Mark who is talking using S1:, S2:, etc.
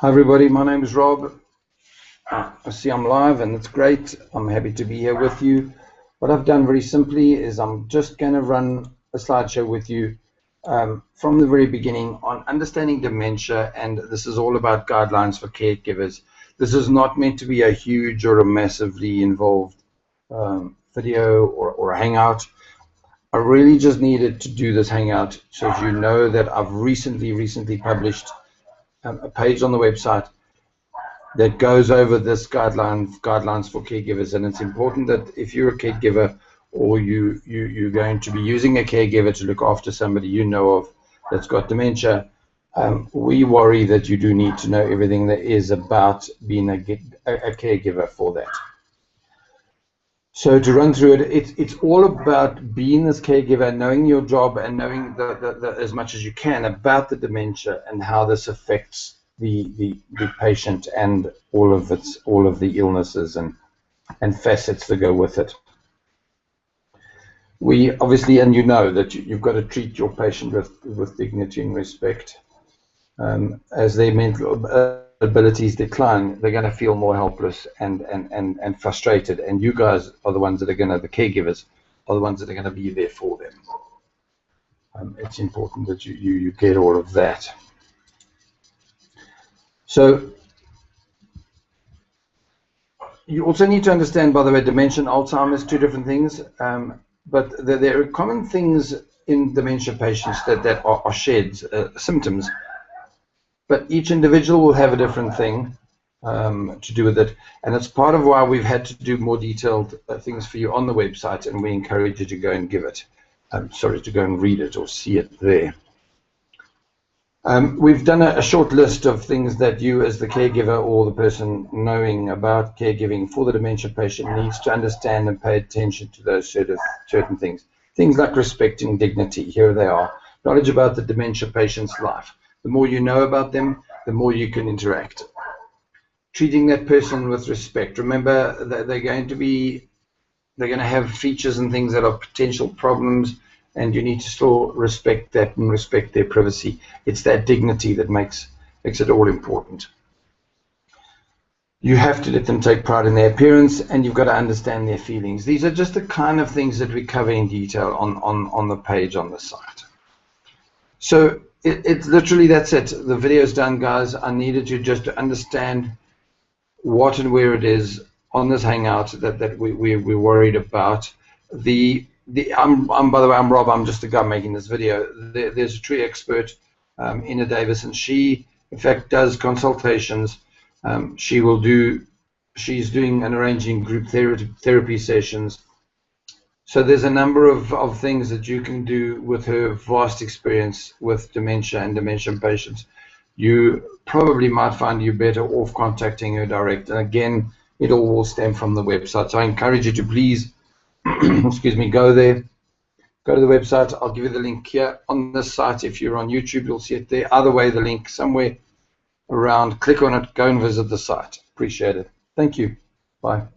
S1: Hi everybody, my name is Rob. I see I'm live and it's great. I'm happy to be here with you. What I've done very simply is I'm just going to run a slideshow with you from the very beginning on understanding dementia, and this is all about guidelines for caregivers. This is not meant to be a huge or a massively involved video or a hangout. I really just needed to do this hangout so you know that I've recently published a page on the website that goes over this guidelines for caregivers, and it's important that if you're a caregiver or you're going to be using a caregiver to look after somebody you know of that's got dementia, we worry that you do need to know everything there is about being a caregiver for that. So to run through it, it's all about being this caregiver, knowing your job and knowing as much as you can about the dementia and how this affects the patient and all of the illnesses and facets that go with it. We obviously, and you know that you've got to treat your patient with dignity and respect. As their mental abilities decline, they're going to feel more helpless and frustrated, and you guys are the ones that are going to, the caregivers are the ones that are going to be there for them. It's important that you get all of that. So you also need to understand, by the way, dementia and Alzheimer's, two different things, but there are common things in dementia patients that are shared symptoms, but each individual will have a different thing to do with it, and it's part of why we've had to do more detailed things for you on the website, and we encourage you to go and to go and read it or see it there. We've done a short list of things that you as the caregiver or the person knowing about caregiving for the dementia patient needs to understand and pay attention to those certain things. Things like respecting dignity, here they are. Knowledge about the dementia patient's life. The more you know about them, the more you can interact. Treating that person with respect. Remember that they're going to have features and things that are potential problems, and you need to still respect that and respect their privacy. It's that dignity that makes it all important. You have to let them take pride in their appearance, and you've got to understand their feelings. These are just the kind of things that we cover in detail on the page on the site. So it's literally, that's it. The video's done, guys. I needed you just to understand what and where it is on this hangout that we're worried about. By the way, I'm Rob. I'm just a guy making this video. There's a tree expert, Ina Davis, and she, in fact, does consultations. She's doing and arranging group therapy sessions. So there's a number of things that you can do with her vast experience with dementia and dementia patients. You probably might find you better off contacting her direct. And again, it all will stem from the website. So I encourage you to please, excuse me, go there. Go to the website. I'll give you the link here on this site. If you're on YouTube, you'll see it there. Either way, the link somewhere around. Click on it. Go and visit the site. Appreciate it. Thank you. Bye.